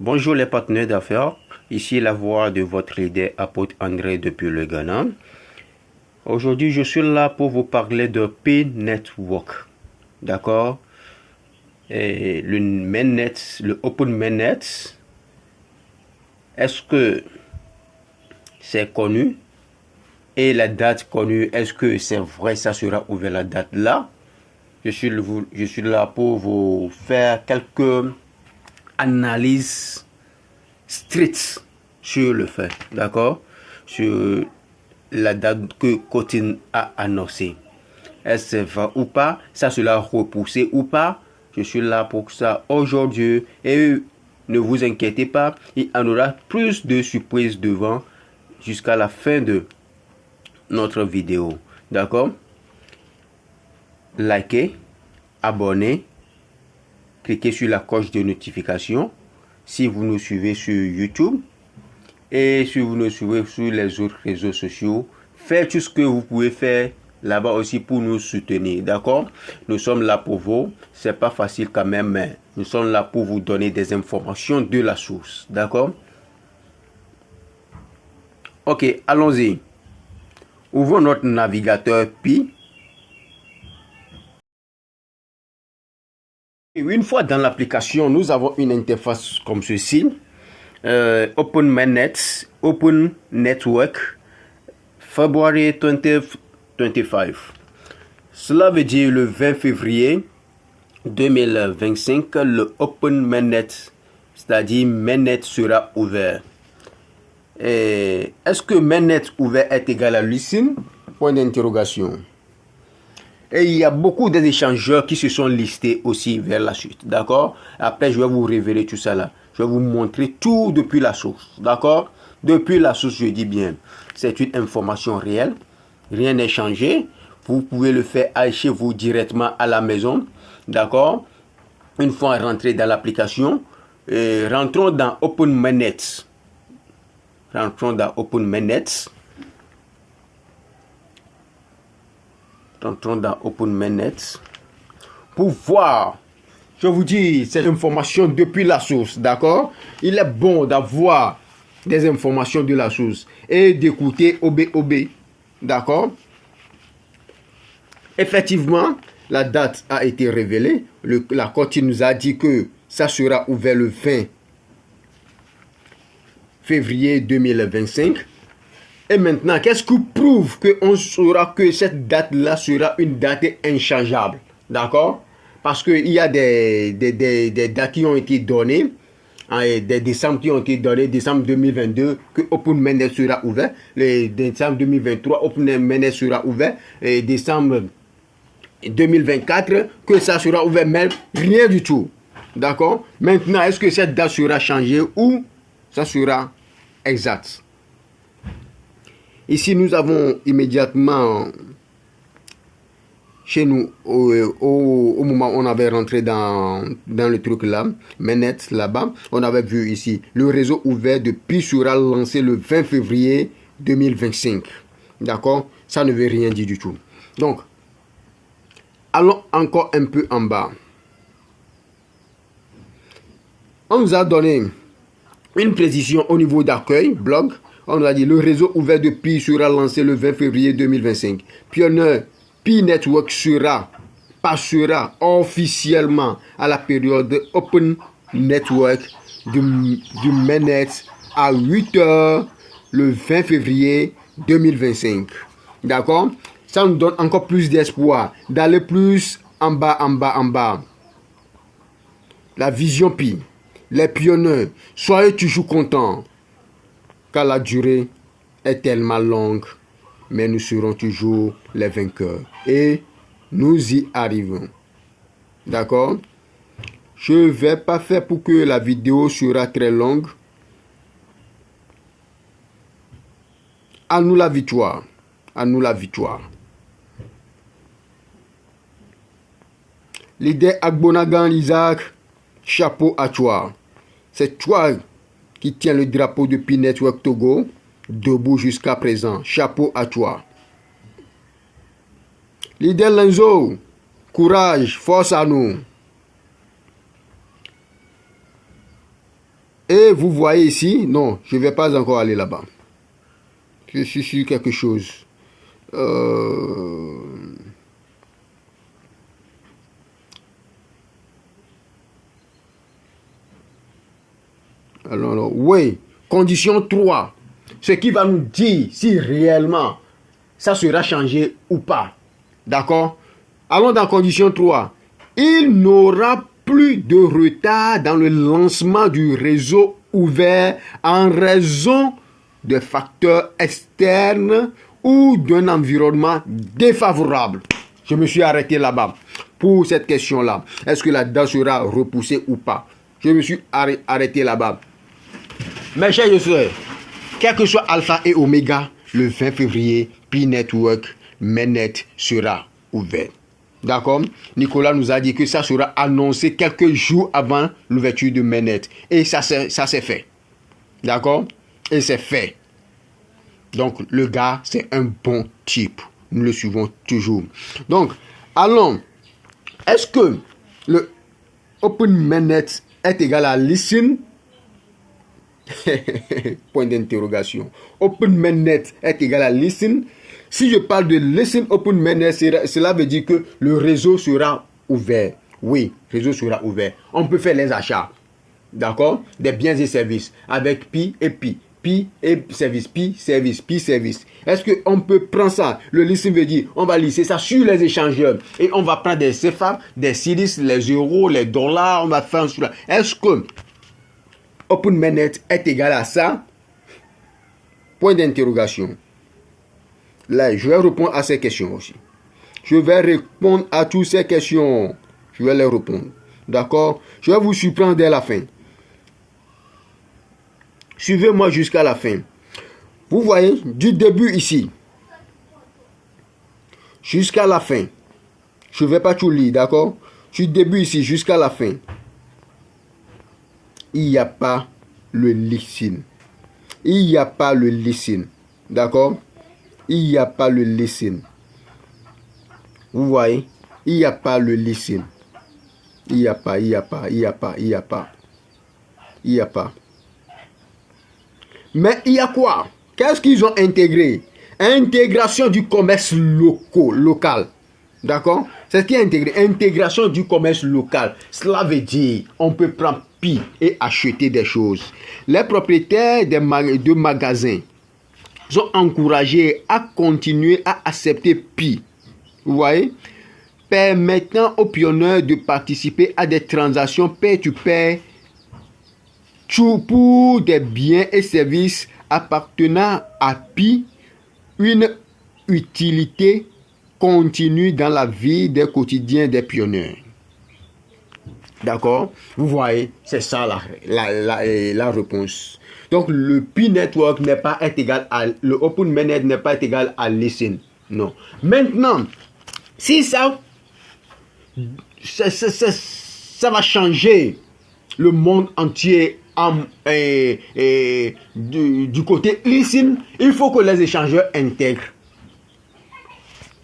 Bonjour les partenaires d'affaires, ici la voix de votre leader apôtre André depuis le Ghana. Aujourd'hui, je suis là pour vous parler de P-Network, d'accord? Et le mainnet, le Open Mainnet, est-ce que c'est connu? Et la date connue, est-ce que c'est vrai, ça sera ouvert la date là? Je suis là pour vous faire quelques analyses strictes sur le fait, d'accord? Sur la date que Cotine a annoncée. Est-ce que c'est vrai ou pas? Ça sera repoussé ou pas? Je suis là pour ça aujourd'hui et ne vous inquiétez pas, il y en aura plus de surprises devant jusqu'à la fin de notre vidéo. D'accord? Likez, abonnez, cliquez sur la cloche de notification si vous nous suivez sur YouTube et si vous nous suivez sur les autres réseaux sociaux. Faites tout ce que vous pouvez faire là-bas aussi pour nous soutenir, d'accord? Nous sommes là pour vous. C'est pas facile quand même, mais nous sommes là pour vous donner des informations de la source, d'accord? Ok, allons-y. Ouvrons notre navigateur Pi. Et une fois dans l'application, nous avons une interface comme ceci. Open Mainnet, Open Network, February 2025. Cela veut dire le 20 février 2025, le Open Mainnet, c'est-à-dire Mainnet sera ouvert. Est-ce que Mainnet ouvert est égal à Lucene? Point d'interrogation. Et il y a beaucoup d'échangeurs qui se sont listés aussi vers la suite. D'accord? Après, je vais vous révéler tout ça là. Je vais vous montrer tout depuis la source. D'accord? Depuis la source, je dis bien. C'est une information réelle. Rien n'est changé. Vous pouvez le faire chez vous directement à la maison. D'accord? Une fois rentré dans l'application, rentrons dans Open Mainnet. Rentrons dans Open Mainnet. Rentrons dans Open Mainnet pour voir. Je vous dis, cette information depuis la source, d'accord? Il est bon d'avoir des informations de la source et d'écouter OBOB, d'accord? Effectivement, la date a été révélée. La Cour nous a dit que ça sera ouvert le 20 février 2025. Et maintenant, qu'est-ce qui prouve qu'on saura que cette date-là sera une date inchangeable? D'accord? Parce qu'il y a des dates qui ont été données, des décembre qui ont été donnés, décembre 2022, que Open Mainnet sera ouvert, le décembre 2023, Open Mainnet sera ouvert, et décembre 2024, que ça sera ouvert, mais rien du tout. D'accord? Maintenant, est-ce que cette date sera changée ou ça sera exact? Ici, nous avons immédiatement, chez nous, au moment où on avait rentré dans le truc là, Mainnet là-bas, on avait vu ici, le réseau ouvert de Pi sera lancé le 20 février 2025. D'accord? Ça ne veut rien dire du tout. Donc, allons encore un peu en bas. On nous a donné une précision au niveau d'accueil, blog. On nous a dit le réseau ouvert de Pi sera lancé le 20 février 2025. Pionnier Pi Network passera officiellement à la période Open Network du Mainnet à 8 h le 20 février 2025. D'accord? Ça nous donne encore plus d'espoir d'aller plus en bas. La vision Pi. Les pionniers, soyez toujours contents. Car la durée est tellement longue, mais nous serons toujours les vainqueurs. Et nous y arrivons. D'accord? Je ne vais pas faire pour que la vidéo sera très longue. À nous la victoire. À nous la victoire. Leader Agbonagan Isaac, chapeau à toi. C'est toi qui tient le drapeau de Pi Network Togo, debout jusqu'à présent. Chapeau à toi. Leader Lenzo, courage, force à nous. Et vous voyez ici, non, je ne vais pas encore aller là-bas. Je suis sur quelque chose. Alors, oui, condition 3. Ce qui va nous dire si réellement ça sera changé ou pas. D'accord? Allons dans condition 3. Il n'aura plus de retard dans le lancement du réseau ouvert en raison de facteurs externes ou d'un environnement défavorable. Je me suis arrêté là-bas pour cette question-là. Est-ce que la date sera repoussée ou pas? Je me suis arrêté là-bas. Mes chers frères, quel que soit Alpha et Oméga, le 20 février, P-Network, Mainnet sera ouvert. D'accord? Nicolas nous a dit que ça sera annoncé quelques jours avant l'ouverture de Mainnet. Et ça c'est fait. D'accord? Et c'est fait. Donc, le gars, c'est un bon type. Nous le suivons toujours. Donc, allons. Est-ce que le Open Mainnet est égal à Listen? Point d'interrogation. Open Mainnet est égal à Listen. Si je parle de Listen Open Mainnet, cela veut dire que le réseau sera ouvert. Oui, le réseau sera ouvert. On peut faire les achats. D'accord? Des biens et services avec Pi et Pi. Pi et service, Pi, service, Pi, service. Est-ce qu'on peut prendre ça? Le listing veut dire, on va lisser ça sur les échangeurs. Et on va prendre des CFA, des CIDIS, les euros, les dollars, on va faire cela. Est-ce que Open Mainnet est égal à ça? Point d'interrogation. Là, je vais répondre à ces questions aussi. Je vais répondre à toutes ces questions. Je vais les répondre. D'accord? Je vais vous surprendre dès la fin. Suivez-moi jusqu'à la fin. Vous voyez, du début ici, jusqu'à la fin. Je ne vais pas tout lire, d'accord? Du début ici jusqu'à la fin. Il n'y a pas le listen. Il n'y a pas le listen. D'accord? Il n'y a pas le listen. Vous voyez? Il n'y a pas le listen. Il n'y a pas. Mais il y a quoi? Qu'est-ce qu'ils ont intégré? Intégration du commerce local. D'accord? C'est ce qui est intégré. Intégration du commerce local. Cela veut dire on peut prendre Pi et acheter des choses. Les propriétaires de magasins sont encouragés à continuer à accepter Pi. Vous voyez? Permettant aux pionniers de participer à des transactions pair-to-pair pour des biens et services appartenant à Pi, une utilité continue dans la vie des quotidiens des pionniers. D'accord? Vous voyez, c'est ça la réponse. Donc, le Pi Network n'est pas égal à... Le Open Mainnet n'est pas égal à Listen. Non. Maintenant, si ça va changer le monde entier du côté Listen, il faut que les échangeurs intègrent.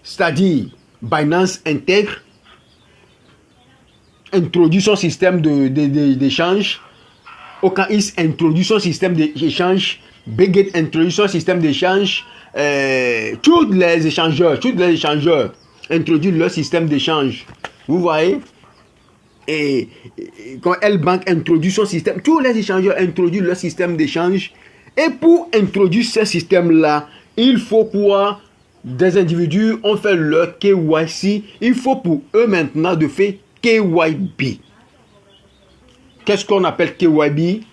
C'est-à-dire, Binance intègre, introduit son système d'échange, OKX introduit son système d'échange, Bigate introduit son système d'échange, tous les échangeurs introduisent leur système d'échange. Vous voyez? Et quand L-Bank introduit son système, tous les échangeurs introduisent leur système d'échange. Et pour introduire ce système-là, il faut quoi? Des individus ont fait leur KYC. Il faut pour eux maintenant de faire KYB. Qu'est-ce qu'on appelle KYB?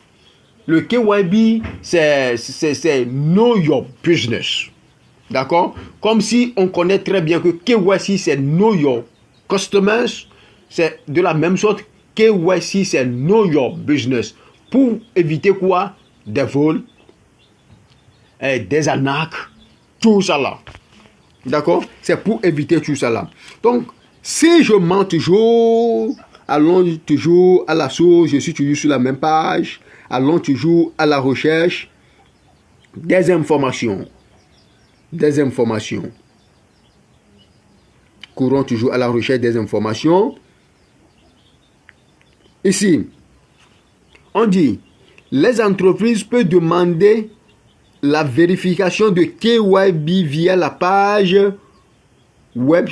Le KYB, c'est Know Your Business. D'accord? Comme si on connaît très bien que KYC, c'est Know Your Customers. C'est de la même sorte. KYC, c'est Know Your Business. Pour éviter quoi? Des vols, des arnaques, tout ça là. D'accord? C'est pour éviter tout ça là. Donc, si je mens toujours, allons toujours à la source, je suis toujours sur la même page, allons toujours à la recherche des informations. Courons toujours à la recherche des informations. Ici, on dit, les entreprises peuvent demander la vérification de KYB via la page web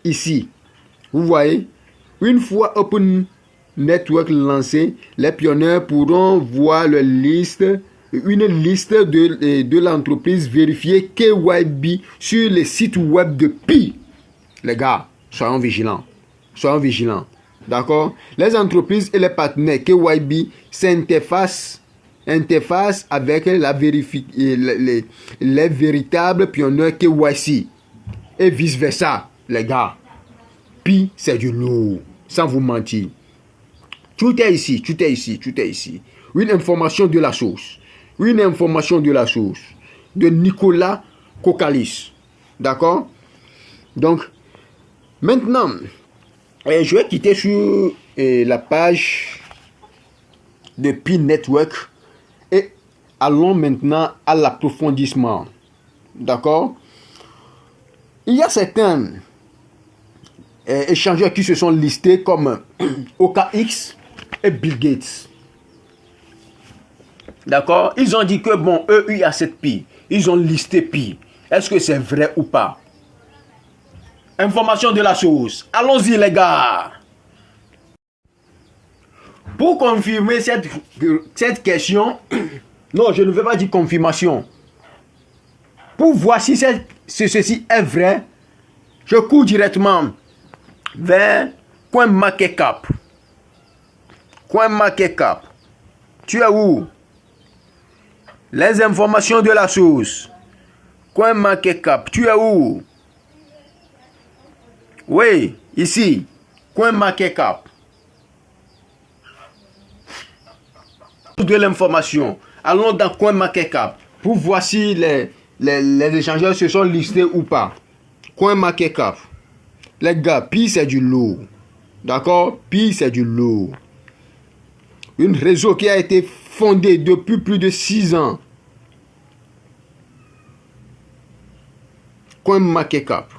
ici. Vous voyez, une fois Open Network lancé, les pionniers pourront voir une liste de l'entreprise vérifiée KYB sur les sites web de Pi. Les gars, soyons vigilants. Soyons vigilants. D'accord? Les entreprises et les partenaires KYB s'interfacent avec les véritables pionniers KYC. Et vice-versa, les gars. Pi, c'est du lourd. Sans vous mentir. Tout est ici. Une information de la source. De Nicolas Kokalis. D'accord? Donc, maintenant, je vais quitter sur la page de Pi Network et allons maintenant à l'approfondissement. D'accord? Il y a certains échangeurs qui se sont listés comme OKX et Bill Gates. D'accord? Ils ont dit que bon, eux, il y a cette Pi. Ils ont listé Pi. Est-ce que c'est vrai ou pas? Information de la source. Allons-y, les gars. Pour confirmer cette question, non, je ne veux pas dire confirmation. Pour voir si ceci est vrai, je cours directement vers CoinMarketCap. CoinMarketCap. Tu es où? Les informations de la source. CoinMarketCap. Tu es où? Oui, ici. CoinMarketCap. De l'information. Allons dans CoinMarketCap pour voir si les échangeurs se sont listés ou pas. CoinMarketCap. Les gars, Pi c'est du lourd. D'accord? Pi c'est du lourd. Un réseau qui a été fondé depuis plus de 6 ans. CoinMarketCap.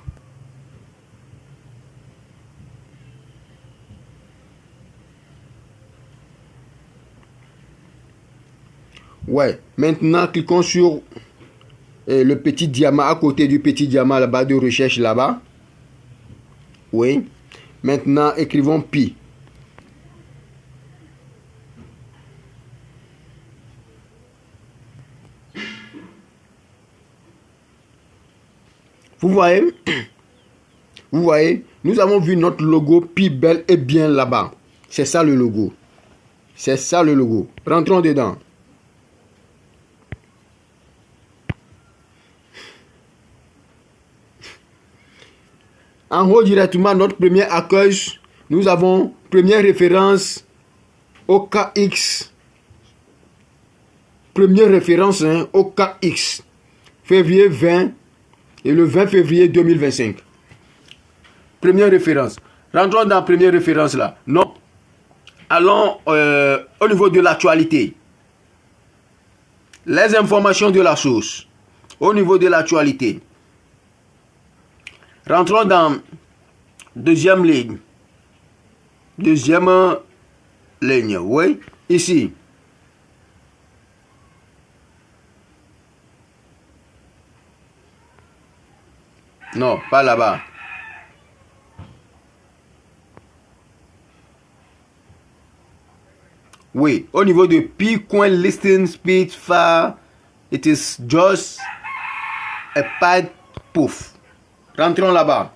Ouais, maintenant cliquons sur le petit diamant à côté du petit diamant là-bas de recherche là-bas. Oui. Maintenant écrivons Pi. Vous voyez? Vous voyez? Nous avons vu notre logo Pi bel et bien là-bas. C'est ça le logo. C'est ça le logo. Rentrons dedans. En haut directement, notre premier accueil, nous avons première référence OKX. Première référence OKX. Février 20 et le 20 février 2025. Première référence. Rentrons dans la première référence là. Non. Allons au niveau de l'actualité. Les informations de la source. Au niveau de l'actualité. Rentrons dans deuxième ligne. Deuxième ligne, oui. Ici. Non, pas là-bas. Oui, au niveau de Pi Coin Listing Speed Far, it is just a pipe poof. Rentrons là-bas.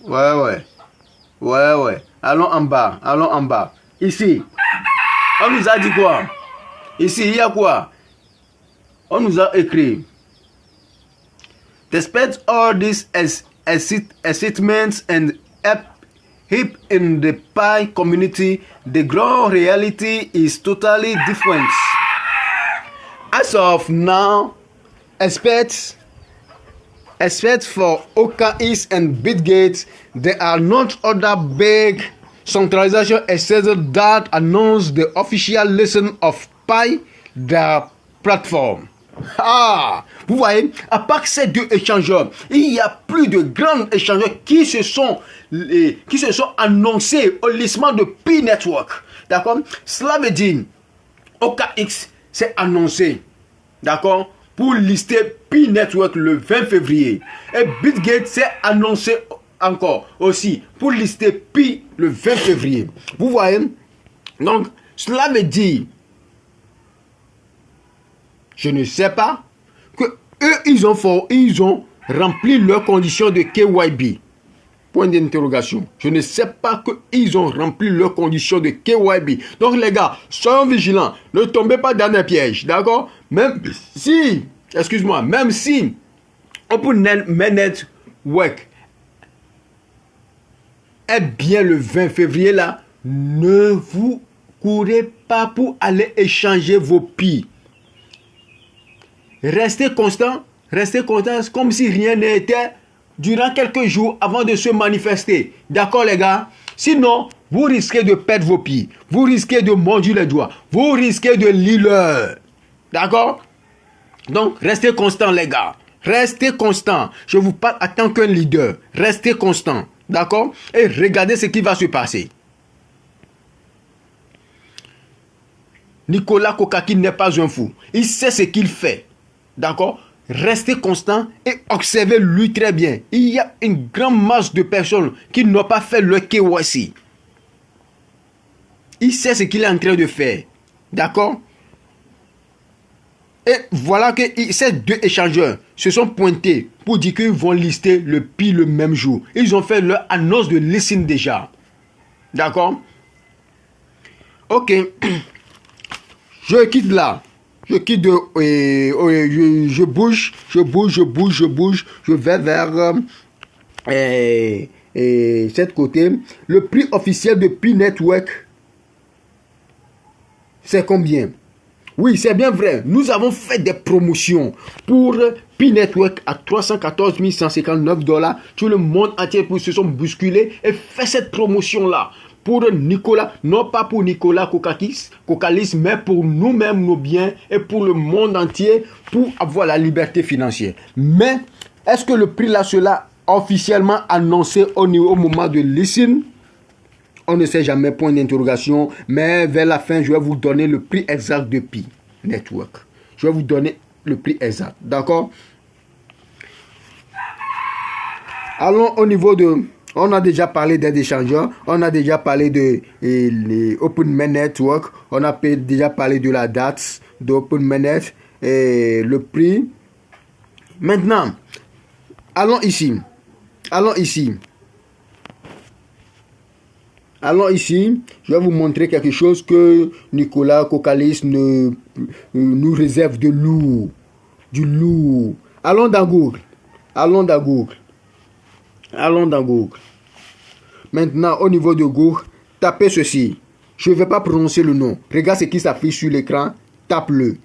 Ouais. Allons en bas. Ici. On nous a dit quoi? Ici, il y a quoi? On nous a écrit. Despite all these achievements and hip in the Pi community, the ground reality is totally different. As of now, experts for OKX and BitGate, there are not other big centralization exchanges that announce the official listing of Pi, their platform. Ah, vous voyez, à part ces deux échangeurs, il y a plus de grands échangeurs qui se sont annoncés au lissement de Pi Network. D'accord? Cela veut dire, OKX s'est annoncé, d'accord, pour lister Pi Network le 20 février. Et BitGate s'est annoncé encore aussi pour lister Pi le 20 février. Vous voyez? Donc, cela veut dire, je ne sais pas, que eux, ils ont rempli leurs conditions de KYB. Point d'interrogation. Je ne sais pas qu'ils ont rempli leurs conditions de KYB. Donc les gars, soyons vigilants. Ne tombez pas dans un piège. D'accord? Même si Open Network est bien le 20 février là, ne vous courez pas pour aller échanger vos Pi. Restez constant comme si rien n'était durant quelques jours avant de se manifester. D'accord les gars? Sinon, vous risquez de perdre vos Pi. Vous risquez de mordre les doigts. Vous risquez de leader. D'accord? Donc, restez constant les gars. Restez constant. Je vous parle en tant qu'un leader. Restez constant. D'accord? Et regardez ce qui va se passer. Nicolas Kokaki n'est pas un fou. Il sait ce qu'il fait. D'accord? Restez constant et observez-lui très bien. Il y a une grande masse de personnes qui n'ont pas fait le KYC. Il sait ce qu'il est en train de faire. D'accord? Et voilà que ces deux échangeurs se sont pointés pour dire qu'ils vont lister le Pi le même jour. Ils ont fait leur annonce de listing déjà. D'accord? Ok. Je quitte là. Je quitte, je bouge, je vais vers cette côté. Le prix officiel de Pi Network, c'est combien? Oui, c'est bien vrai. Nous avons fait des promotions pour Pi Network à 314 159 $. Tout le monde entier se sont bousculés et fait cette promotion-là. Pour Nicolas, non pas pour Nicolas Kokalis, mais pour nous-mêmes, nos biens et pour le monde entier, pour avoir la liberté financière. Mais, est-ce que le prix là, cela officiellement annoncé au moment de listing? On ne sait jamais, point d'interrogation, mais vers la fin, je vais vous donner le prix exact de Pi Network. Je vais vous donner le prix exact, d'accord? Allons au niveau de... On a déjà parlé des échangeurs, on a déjà parlé de les OpenMain Network, on a déjà parlé de la date d'OpenMainet et le prix. Maintenant, allons ici. Je vais vous montrer quelque chose que Nicolas Kokalis nous réserve de lourd. Du lourd. Allons dans Google. Maintenant, au niveau de Google, tapez ceci. Je ne vais pas prononcer le nom. Regarde ce qui s'affiche sur l'écran. Tape-le.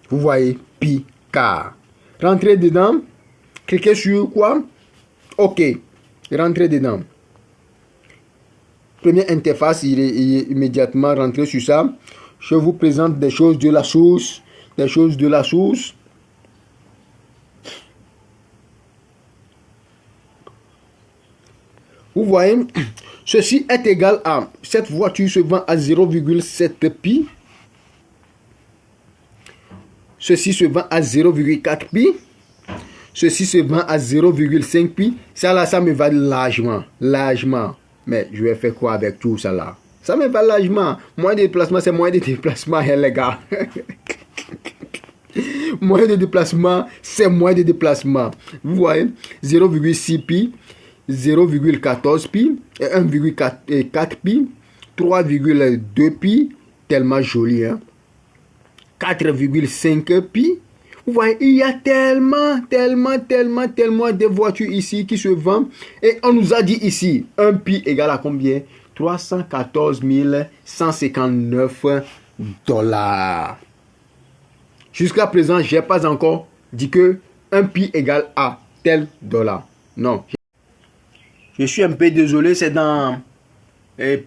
Vous voyez, Pi-K. Rentrez dedans. Cliquez sur quoi? OK. Rentrez dedans. Première interface, il est immédiatement rentré sur ça. Je vous présente des choses de la source. Vous voyez, ceci est égal à, cette voiture se vend à 0,7 pi. Ceci se vend à 0,4 pi. Ceci se vend à 0,5 pi. Ça là, ça me va largement. Mais je vais faire quoi avec tout ça là? Ça me va largement. Moins de déplacement, c'est moins de déplacement, hein, les gars. Moins de déplacement, c'est moins de déplacement. Vous voyez, 0,6 pi. 0,14 pi, 1,4 pi, 3,2 pi, tellement joli, hein? 4,5 pi. Vous voyez, il y a tellement de voitures ici qui se vendent. Et on nous a dit ici, 1 pi égale à combien? 314 159 $. Jusqu'à présent, je n'ai pas encore dit que 1 pi égale à tel dollar. Non. Je suis un peu désolé, c'est dans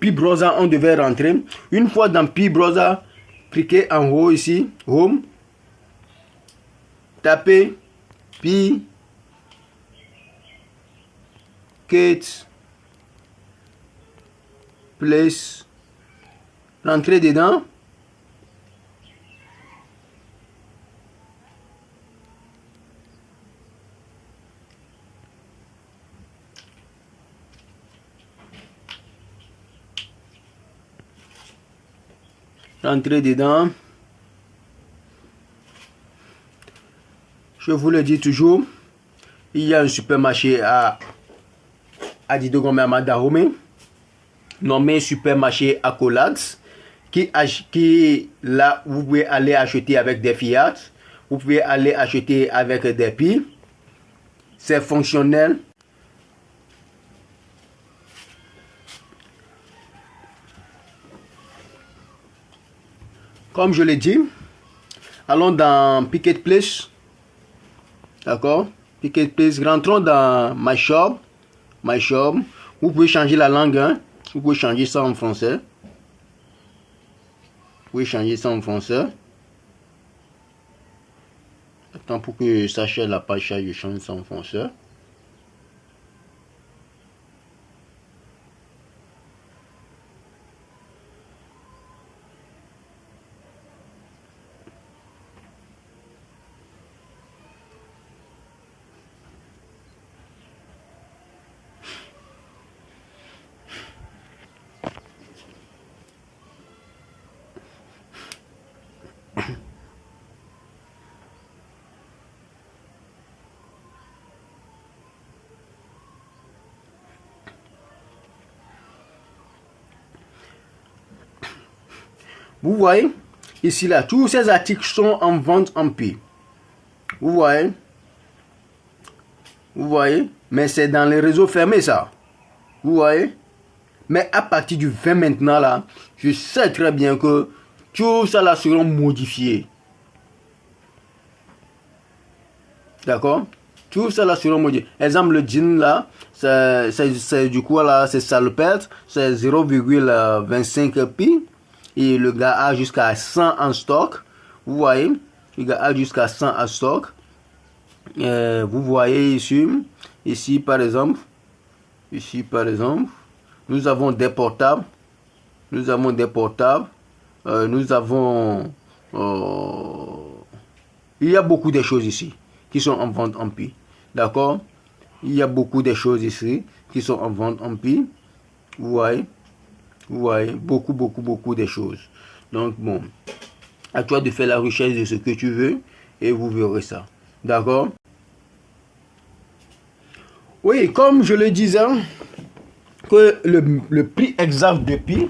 Pi Browser, on devait rentrer. Une fois dans Pi Browser, cliquez en haut ici, Home. Tapez Pi Kate Place. Rentrez dedans. Rentrez dedans. Je vous le dis toujours, il y a un supermarché à Didogombe à Dahomey, nommé supermarché Accolades, qui là vous pouvez aller acheter avec des Fiat, vous pouvez aller acheter avec des Pi. C'est fonctionnel. Comme je l'ai dit, allons dans Picket Place. D'accord? Picket Place. Rentrons dans My Shop. My Shop. Vous pouvez changer la langue. Hein? Vous pouvez changer ça en français. Vous pouvez changer ça en français. Attends pour que ça cherche la page, je change ça en français. Vous voyez, ici là, tous ces articles sont en vente en Pi. Vous voyez, mais c'est dans les réseaux fermés ça. Vous voyez, mais à partir du 20 maintenant là, je sais très bien que tout ça là seront modifiés. D'accord? Tout ça là seront modifiés. Exemple, le jean là, c'est du coup là, c'est salopette, c'est 0,25 Pi. Et le gars a jusqu'à 100 en stock. Vous voyez, le gars a jusqu'à 100 en stock. Vous voyez ici par exemple, nous avons des portables. Nous avons il y a beaucoup de choses ici qui sont en vente en Pi. D'accord? Il y a beaucoup de choses ici qui sont en vente en Pi. Vous voyez? Vous voyez, beaucoup de choses. Donc, bon, à toi de faire la recherche de ce que tu veux et vous verrez ça. D'accord? Oui, comme je le disais, que le prix exact de Pi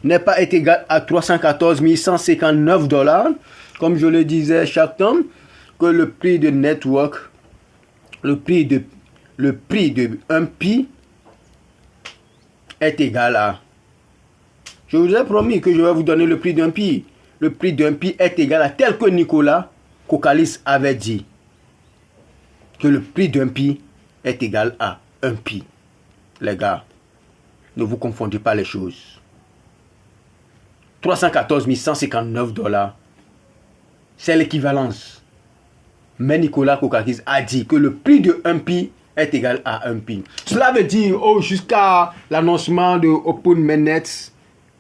n'est pas égal à 314 159 $. Comme je le disais chaque temps, que le prix de network, le prix de 1 Pi est égal à... Je vous ai promis que je vais vous donner le prix d'un Pi. Le prix d'un Pi est égal à tel que Nicolas Kokalis avait dit. Que le prix d'un Pi est égal à 1 Pi. Les gars, ne vous confondez pas les choses. 314 159 $. C'est l'équivalence. Mais Nicolas Kokalis a dit que le prix de 1 Pi est égal à 1 Pi. Cela veut dire, jusqu'à l'annoncement de OpenMainet,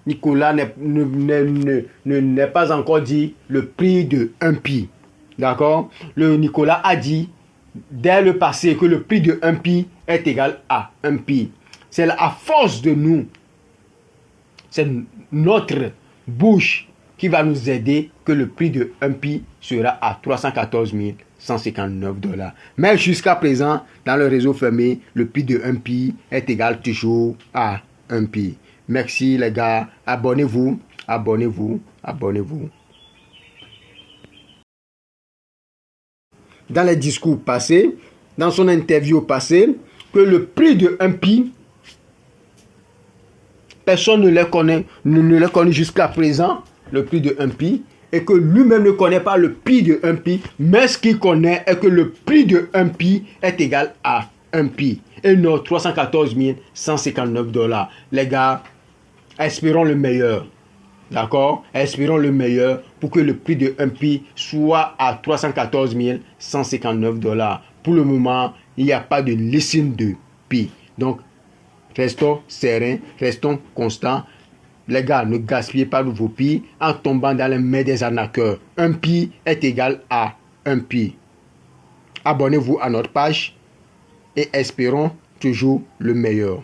Nicolas n'est pas encore dit le prix de 1 Pi. D'accord? Le Nicolas a dit dès le passé que le prix de 1 Pi est égal à 1 Pi. C'est à force de nous. C'est notre bouche qui va nous aider que le prix de 1 Pi sera à 314 159 $. Mais jusqu'à présent, dans le réseau fermé, le prix de 1 Pi est égal toujours à 1 Pi. Merci les gars. Abonnez-vous. Dans les discours passés, dans son interview passée, que le prix de 1 Pi, personne ne le connaît jusqu'à présent, le prix de 1 Pi, et que lui-même ne connaît pas le prix de 1 Pi, mais ce qu'il connaît est que le prix de 1 Pi est égal à 1 Pi. Et non, 314 159 $. Les gars, espérons le meilleur. D'accord? Espérons le meilleur pour que le prix de 1 Pi soit à 314 159 $. Pour le moment, il n'y a pas de listing de Pi. Donc, restons sereins, restons constants. Les gars, ne gaspillez pas vos Pi en tombant dans les mains des arnaqueurs. 1 Pi est égal à 1 Pi. Abonnez-vous à notre page et espérons toujours le meilleur.